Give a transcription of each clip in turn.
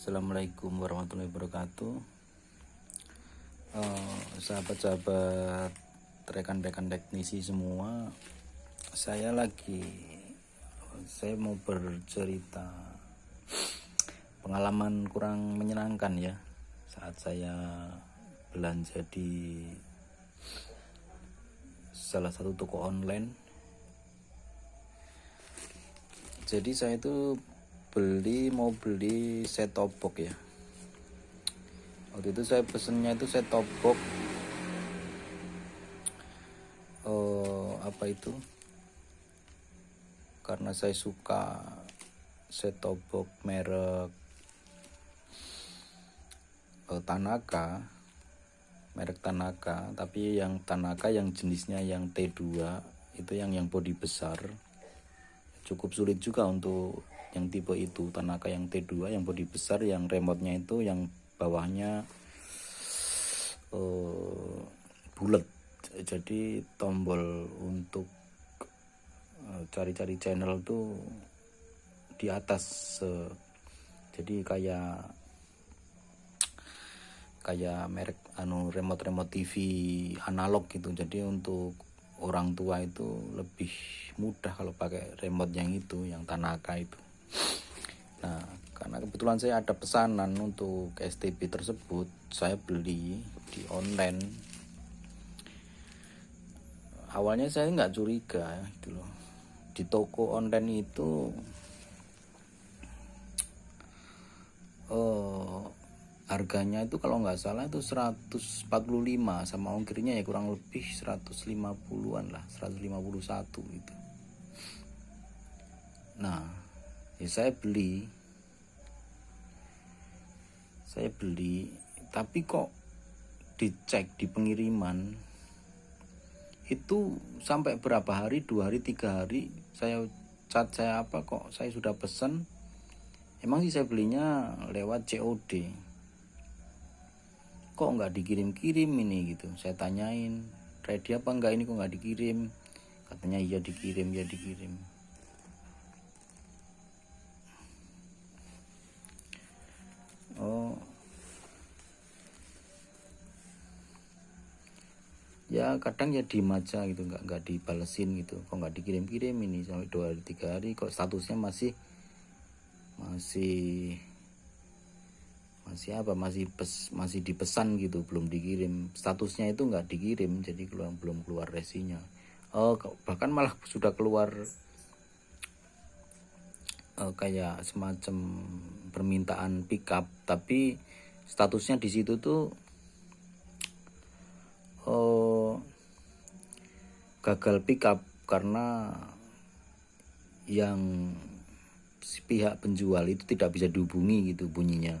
Assalamualaikum warahmatullahi wabarakatuh. Sahabat-sahabat, rekan-rekan teknisi semua, saya mau bercerita pengalaman kurang menyenangkan ya saat saya belanja di salah satu toko online. Jadi saya itu mau beli set top box ya. Waktu itu saya pesennya itu set top box karena saya suka set top box merek Tanaka, tapi yang Tanaka yang jenisnya yang T2 itu yang bodi besar. Cukup sulit juga untuk yang tipe itu, Tanaka yang T2 yang bodi besar, yang remote-nya itu yang bawahnya bulat. Jadi tombol untuk cari-cari channel tuh di atas, jadi kayak merek remote TV analog gitu. Jadi untuk orang tua itu lebih mudah kalau pakai remote yang itu, yang Tanaka itu. Nah, karena kebetulan saya ada pesanan untuk STB tersebut, saya beli di online. Awalnya saya nggak curiga gitu loh. Di toko online itu harganya itu kalau nggak salah itu 145, sama ongkirnya ya kurang lebih 150-an lah, 151 gitu. Nah, ya saya beli, tapi kok dicek di pengiriman itu sampai berapa hari, 2 hari 3 hari saya chat, kok saya sudah pesan. Emang sih saya belinya lewat COD, kok nggak dikirim-kirim ini gitu. Saya tanyain, ready apa enggak ini, kok nggak dikirim. Katanya iya dikirim. Ya kadang ya diem aja gitu, nggak dibalesin gitu. Kok nggak dikirim ini sampai 2 hari 3 hari, kok statusnya masih dipesan gitu, belum dikirim. Statusnya itu nggak dikirim, jadi belum keluar resinya. Bahkan malah sudah keluar kayak semacam permintaan pickup, tapi statusnya di situ tuh gagal pickup karena yang pihak penjual itu tidak bisa dihubungi gitu bunyinya.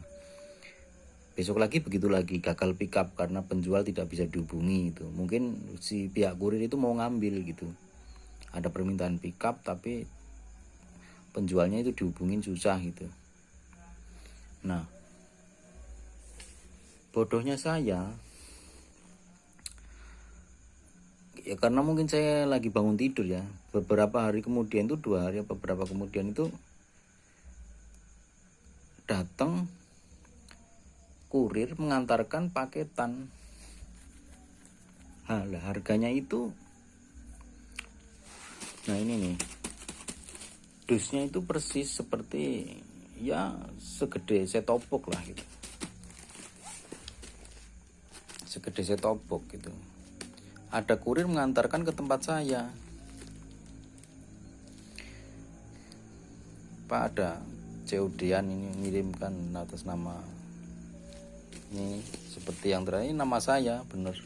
Besok lagi begitu lagi, gagal pickup karena penjual tidak bisa dihubungi itu. Mungkin si pihak kurir itu mau ngambil gitu, ada permintaan pickup tapi penjualnya itu dihubungin susah gitu. Nah, bodohnya saya ya, karena mungkin saya lagi bangun tidur ya, beberapa hari kemudian itu, 2 hari apa berapa kemudian itu datang kurir mengantarkan paketan. Harganya itu, nah ini nih, dusnya itu persis seperti ya segede set top box lah gitu, segede set top box gitu. Ada kurir mengantarkan ke tempat saya. Pak, ada COD-an ini mengirimkan atas nama ini, seperti yang terakhir nama saya bener,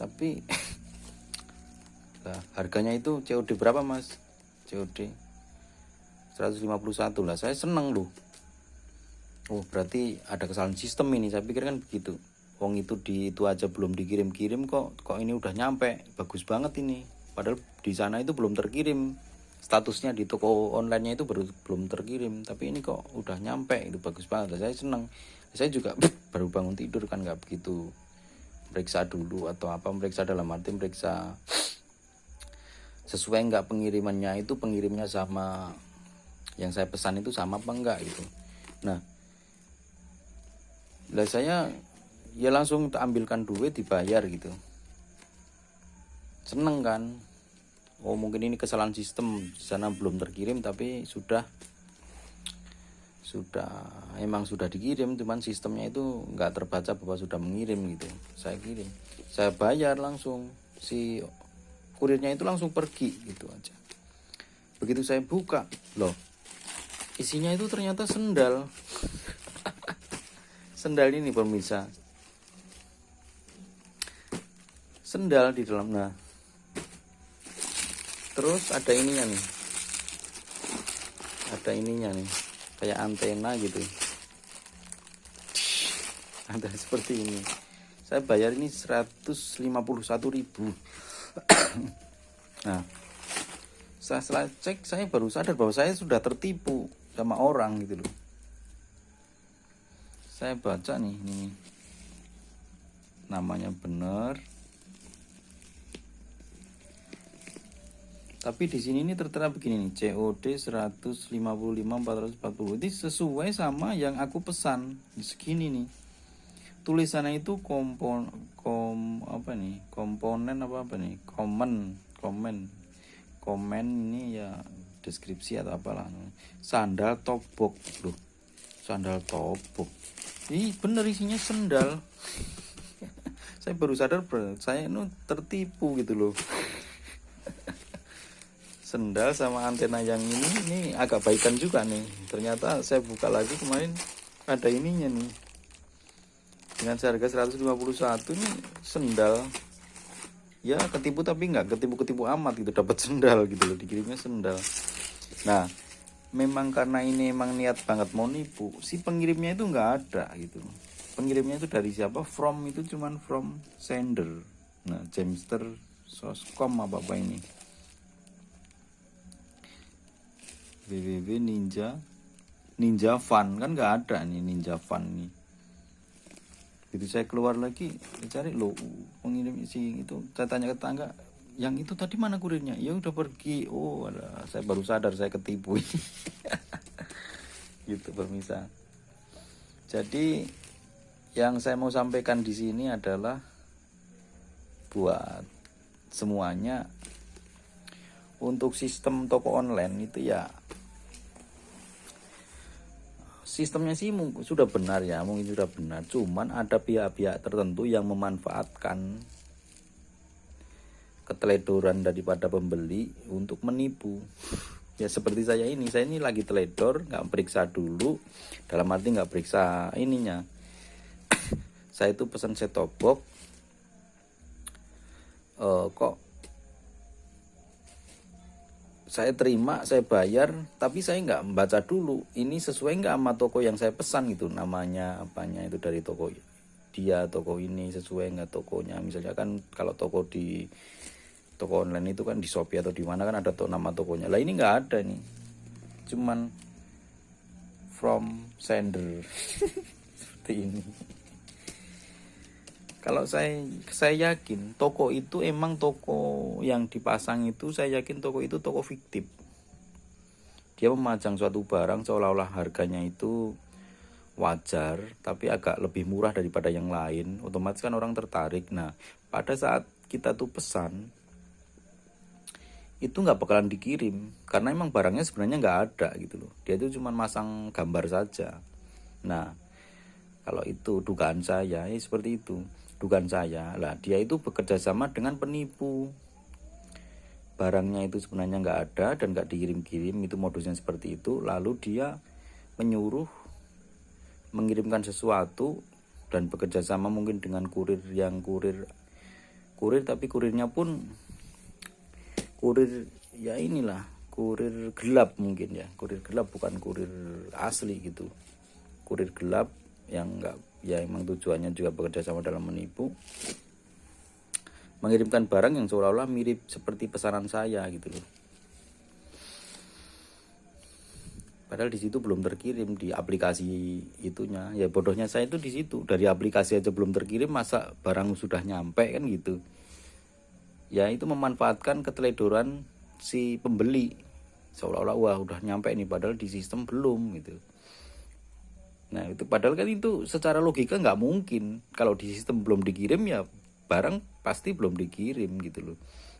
tapi harganya itu COD berapa mas? COD 151 lah. Saya seneng loh. Oh berarti ada kesalahan sistem ini, saya pikir kan begitu. Wong itu aja belum dikirim-kirim, kok ini udah nyampe, bagus banget ini. Padahal di sana itu belum terkirim, statusnya di toko online-nya itu belum terkirim, tapi ini kok udah nyampe, itu bagus banget. Saya seneng. Saya juga baru bangun tidur kan, nggak begitu periksa dulu atau apa, meriksa dalam arti meriksa sesuai nggak pengirimannya itu, pengirimnya sama yang saya pesan itu sama apa enggak gitu. Nah, lah saya ya langsung ambilkan duit, dibayar gitu. Seneng kan? Oh mungkin ini kesalahan sistem, di sana belum terkirim tapi emang sudah dikirim, cuman sistemnya itu nggak terbaca bahwa sudah mengirim gitu. Saya kirim, saya bayar langsung, si kurirnya itu langsung pergi gitu aja. Begitu saya buka, loh isinya itu ternyata sendal. Sendal ini pemirsa, sendal di dalam. Nah terus ada ininya nih, kayak antena gitu, ada seperti ini. Saya bayar ini 151.000. Nah setelah cek, saya baru sadar bahwa saya sudah tertipu sama orang gitu loh. Saya baca nih, ini namanya benar, tapi di sini ini tertera begini nih, COD 155.440. Ini sesuai sama yang aku pesan di segini nih. Tulisannya itu komponen komen ini ya deskripsi atau apalah. Sandal tobok loh. Sandal tobok. Ih bener isinya sendal. Saya baru sadar saya itu tertipu gitu loh. Sendal sama antena yang ini agak baikan juga nih. Ternyata saya buka lagi kemarin ada ininya nih. Dengan seharga 151 nih sendal. Ya ketipu tapi nggak ketipu amat gitu, dapat sendal gitu loh, dikirimnya sendal. Nah memang karena ini emang niat banget mau nipu, si pengirimnya itu nggak ada gitu. Pengirimnya itu dari siapa? From itu cuman from sender. Nah Jamster Soscom apa ini, www Ninja Fun kan nggak ada nih, Ninja Fun nih. Itu saya keluar lagi cari lo pengirim si itu, saya tanya ke tetangga, yang itu tadi mana kurirnya? Ya udah pergi. Oh saya baru sadar saya ketipu. Gitu pemirsa. Jadi yang saya mau sampaikan di sini adalah buat semuanya, untuk sistem toko online itu ya sistemnya sih sudah benar ya, mungkin sudah benar, cuman ada pihak-pihak tertentu yang memanfaatkan keteledoran daripada pembeli untuk menipu. Ya seperti saya ini lagi teledor, nggak periksa dulu, dalam arti nggak periksa ininya. Saya itu pesan set-top box, kok saya terima, saya bayar, tapi saya nggak membaca dulu ini sesuai nggak sama toko yang saya pesan gitu, namanya apanya itu dari toko dia, toko ini sesuai nggak tokonya. Misalnya kan kalau toko online itu kan di Shopee atau di mana kan ada nama tokonya. Lah ini nggak ada nih, cuman from sender. Seperti ini. Kalau saya yakin toko itu emang toko yang dipasang itu, saya yakin toko itu toko fiktif. Dia memajang suatu barang seolah-olah harganya itu wajar, tapi agak lebih murah daripada yang lain. Otomatis kan orang tertarik. Nah, pada saat kita tuh pesan, itu nggak bakalan dikirim, karena emang barangnya sebenarnya nggak ada gitu loh. Dia itu cuma masang gambar saja. Nah, kalau itu dugaan saya, seperti itu. Dugaan saya lah, dia itu bekerja sama dengan penipu. Barangnya itu sebenarnya nggak ada dan nggak dikirim-kirim, itu modusnya seperti itu. Lalu dia menyuruh mengirimkan sesuatu dan bekerja sama mungkin dengan kurir tapi kurirnya pun kurir ya inilah, kurir gelap mungkin ya, kurir gelap bukan kurir asli gitu, kurir gelap yang enggak ya, emang tujuannya juga bekerja sama dalam menipu, mengirimkan barang yang seolah-olah mirip seperti pesanan saya gitu loh. Padahal di situ belum terkirim di aplikasi itunya. Ya bodohnya saya itu di situ, dari aplikasi aja belum terkirim, masa barang sudah nyampe kan gitu. Ya itu memanfaatkan keteledoran si pembeli, seolah-olah wah udah nyampe nih, padahal di sistem belum gitu. Nah itu padahal kan itu secara logika nggak mungkin. Kalau di sistem belum dikirim ya barang pasti belum dikirim gitu loh.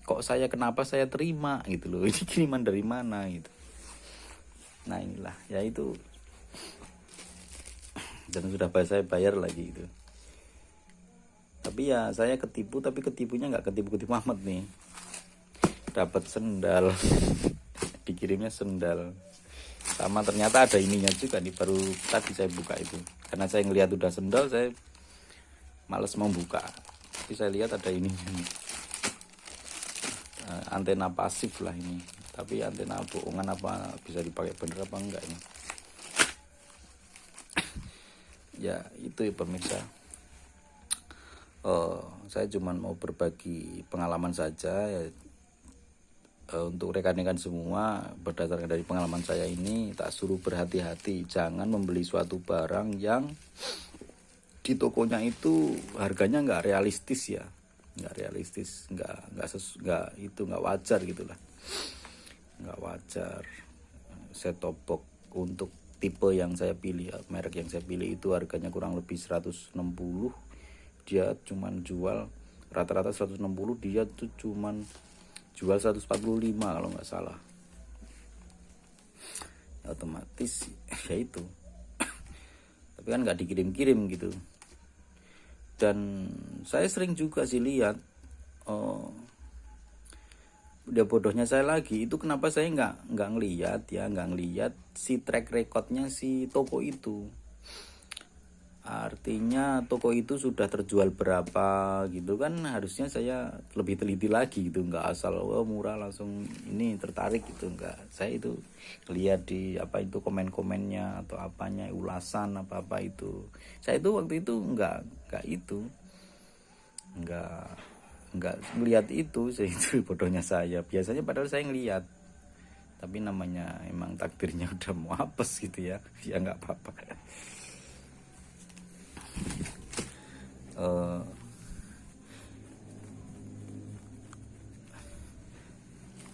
Kok kenapa saya terima gitu loh. Ini kiriman dari mana gitu. Nah inilah ya itu. Dan sudah saya bayar lagi gitu. Tapi ya saya ketipu, tapi ketipunya nggak ketipu-ketipu amat nih. Dapat sendal. Dikirimnya sendal. Sama ternyata ada ininya juga nih, baru tadi saya buka itu. Karena saya ngelihat udah sendal, saya males mau buka. Tapi saya lihat ada ininya nih. Antena pasif lah ini. Tapi antena bohongan apa bisa dipakai bener apa enggak ini. Ya itu ya pemirsa. Saya cuma mau berbagi pengalaman saja ya. Untuk rekan-rekan semua, berdasarkan dari pengalaman saya ini, tak suruh berhati-hati, jangan membeli suatu barang yang di tokonya itu harganya nggak realistis ya, nggak realistis, nggak wajar gitulah, nggak wajar. Set top box untuk tipe yang saya pilih, merek yang saya pilih itu harganya kurang lebih 160, dia cuman jual rata-rata 160, dia tuh cuman jual 145 kalau nggak salah. Otomatis ya itu. Tapi kan nggak dikirim-kirim gitu. Dan saya sering juga sih lihat, udah bodohnya saya lagi itu, kenapa saya nggak ngelihat si track recordnya si toko itu. Artinya toko itu sudah terjual berapa gitu kan, harusnya saya lebih teliti lagi gitu, nggak asal murah langsung ini tertarik gitu, nggak. Saya itu lihat di apa itu komen-komennya atau apanya, ulasan apa itu. Saya itu waktu itu nggak ngelihat itu. Saya itu bodohnya saya, biasanya padahal saya ngelihat, tapi namanya emang takdirnya udah mau apes gitu ya, ya nggak apa-apa.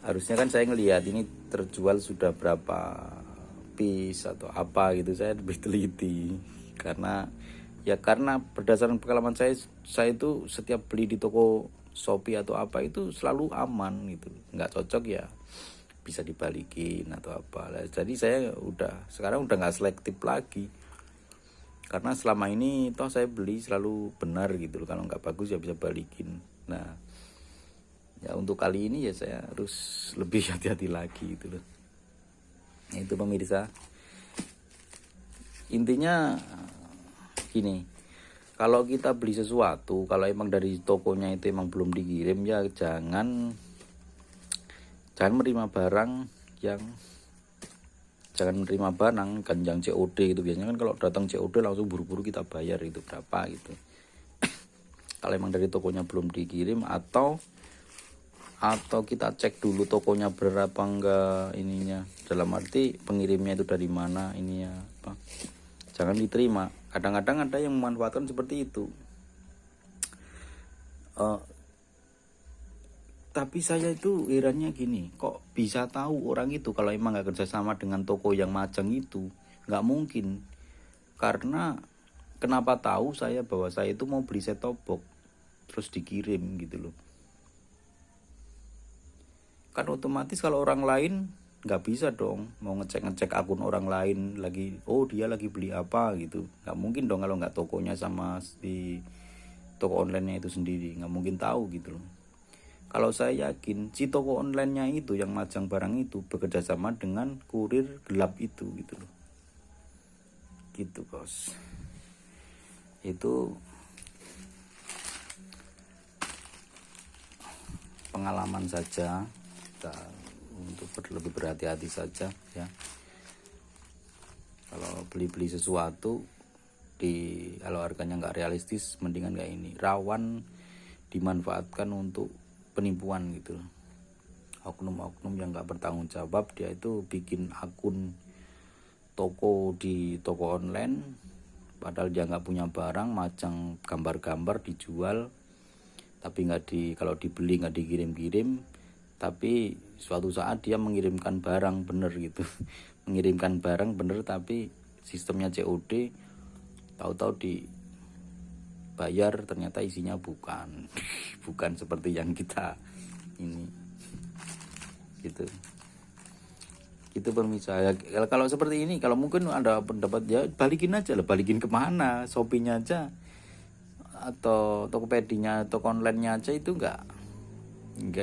Harusnya kan saya ngelihat ini terjual sudah berapa piece atau apa gitu, saya lebih teliti. Karena berdasarkan pengalaman saya itu setiap beli di toko Shopee atau apa itu selalu aman gitu, nggak cocok ya bisa dibalikin atau apa. Jadi saya sekarang udah nggak selektif lagi, karena selama ini toh saya beli selalu benar gitu loh. Kalau nggak bagus ya bisa balikin. Nah ya untuk kali ini ya saya harus lebih hati-hati lagi gitu loh. Nah, itu pemirsa, intinya gini, kalau kita beli sesuatu, kalau emang dari tokonya itu emang belum dikirim ya jangan menerima barang yang COD gitu. Biasanya kan kalau datang COD langsung buru-buru kita bayar itu berapa gitu. Kalau emang dari tokonya belum dikirim, atau kita cek dulu tokonya berapa enggak ininya, dalam arti pengirimnya itu dari mana ininya apa, jangan diterima. Kadang-kadang ada yang memanfaatkan seperti itu. Tapi saya itu herannya gini, kok bisa tahu orang itu kalau emang nggak kerjasama dengan toko yang majang itu? Nggak mungkin. Karena kenapa tahu saya bahwa saya itu mau beli set top box terus dikirim gitu loh. Kan otomatis kalau orang lain nggak bisa dong mau ngecek akun orang lain lagi, dia lagi beli apa gitu. Nggak mungkin dong kalau nggak tokonya sama di toko online-nya itu sendiri, nggak mungkin tahu gitu loh. Kalau saya yakin si toko online-nya itu yang majang barang itu bekerja sama dengan kurir gelap itu gitu loh. Gitu bos. Itu pengalaman saja, kita untuk lebih berhati-hati saja ya. Kalau beli sesuatu kalau harganya nggak realistis, mendingan kayak ini, rawan dimanfaatkan untuk penipuan gitu. Oknum-oknum yang nggak bertanggung jawab, dia itu bikin akun toko di toko online, padahal dia nggak punya barang, macang gambar-gambar dijual, tapi kalau dibeli nggak dikirim-kirim. Tapi suatu saat dia mengirimkan barang bener gitu mengirimkan barang bener tapi sistemnya COD, tahu-tahu dibayar ternyata isinya bukan bukan seperti yang kita ini gitu. Itu pemirsa ya. Kalau seperti ini, kalau mungkin ada pendapat ya balikin aja lah, balikin kemana, Shopee-nya aja atau Tokopedia-nya atau online-nya aja itu enggak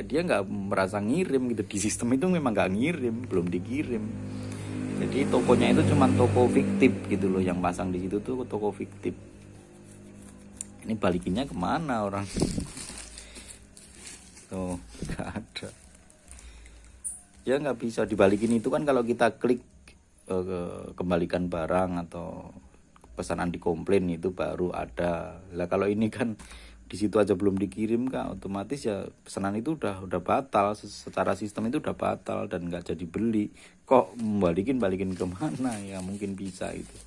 dia nggak merasa ngirim gitu. Di sistem itu memang nggak ngirim, belum dikirim. Jadi tokonya itu cuma toko fiktif gitu loh, yang pasang di situ tuh toko fiktif. Ini balikinnya kemana orang? Tuh nggak ada. Ya nggak bisa dibalikin itu kan kalau kita klik kembalikan barang atau pesanan dikomplain itu baru ada lah. Kalau ini kan di situ aja belum dikirim kan, otomatis ya pesanan itu udah batal, secara sistem itu udah batal dan nggak jadi beli. Kok balikin kemana ya, mungkin bisa itu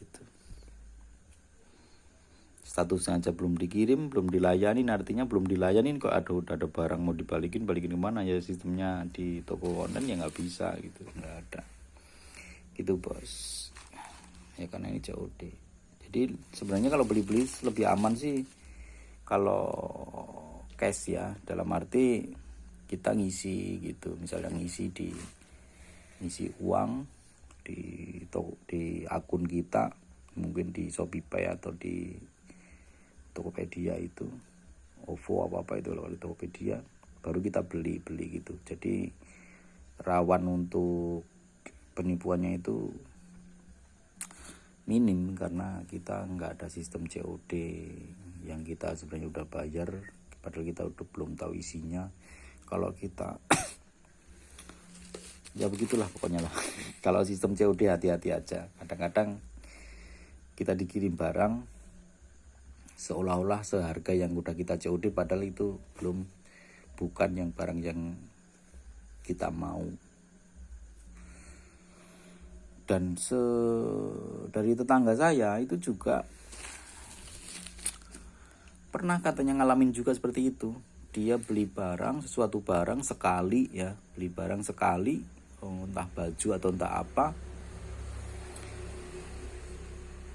gitu. Statusnya aja belum dikirim, belum dilayani, artinya belum dilayani kok udah ada barang mau balikin kemana ya, sistemnya di toko online ya nggak bisa gitu, nggak ada gitu bos ya, karena ini COD. Jadi sebenarnya kalau beli lebih aman sih kalau cash ya, dalam arti kita ngisi gitu, misalnya ngisi uang di akun kita, mungkin di ShopeePay atau di Tokopedia itu, OVO apa itu loh, di Tokopedia baru kita beli gitu. Jadi rawan untuk penipuannya itu minim karena kita nggak ada sistem COD yang kita sebenarnya udah bayar, padahal kita udah belum tahu isinya. Kalau kita ya begitulah pokoknya lah. Kalau sistem COD hati-hati aja. Kadang-kadang kita dikirim barang seolah-olah seharga yang udah kita COD, padahal itu bukan yang barang yang kita mau. Dan dari tetangga saya itu juga pernah katanya ngalamin juga seperti itu. Dia beli sesuatu barang sekali ya, entah baju atau entah apa,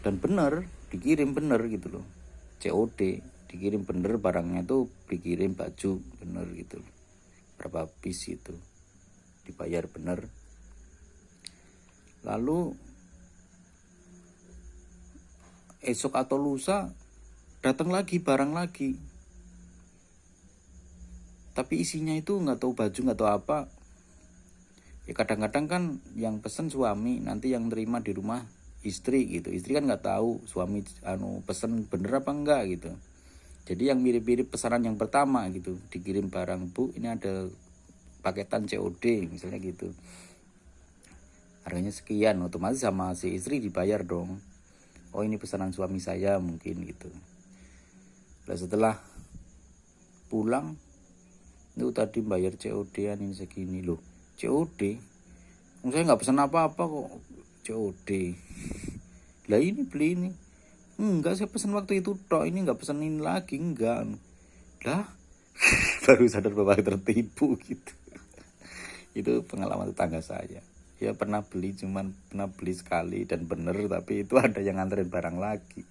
dan dikirim bener gitu loh, COD dikirim bener, barangnya tuh dikirim baju bener gitu, berapa piece itu dibayar bener. Lalu esok atau lusa datang lagi barang lagi, tapi isinya itu nggak tahu baju nggak tahu apa ya. Kadang-kadang kan yang pesen suami, nanti yang terima di rumah istri gitu. Istri kan nggak tahu suami pesen bener apa enggak gitu. Jadi yang mirip-mirip pesanan yang pertama gitu, dikirim barang, Bu ini ada paketan COD misalnya gitu, harganya sekian, otomatis sama si istri dibayar dong. Oh ini pesanan suami saya mungkin gitu. Nah, setelah pulang itu tadi bayar COD-an ini segini loh, COD saya nggak pesan apa-apa kok COD. Lah ini beli ini enggak, saya pesan waktu itu toh, ini nggak pesan ini lagi enggak lah. Baru sadar bahwa tertipu gitu. Itu pengalaman tetangga saya. Ya pernah beli sekali dan bener, tapi itu ada yang nganterin barang lagi,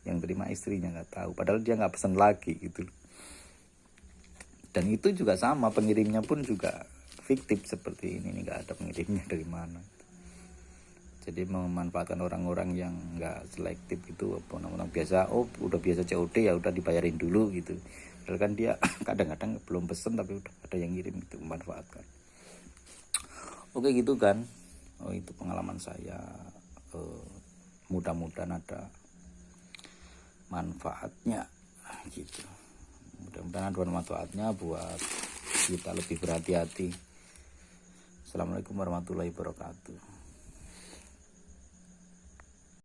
yang terima istrinya nggak tahu, padahal dia nggak pesan lagi gitu. Dan itu juga sama, pengirimnya pun juga fiktif seperti ini, nggak ada pengirimnya dari mana. Jadi memanfaatkan orang-orang yang nggak selektif itu, orang-orang biasa, udah biasa COD ya udah dibayarin dulu gitu, padahal kan dia kadang-kadang belum pesen tapi udah ada yang ngirim, itu memanfaatkan. Oke gitu kan. Itu pengalaman saya. Mudah-mudahan ada manfaatnya gitu. Mudah-mudahan ada manfaatnya buat kita lebih berhati-hati. Assalamualaikum warahmatullahi wabarakatuh.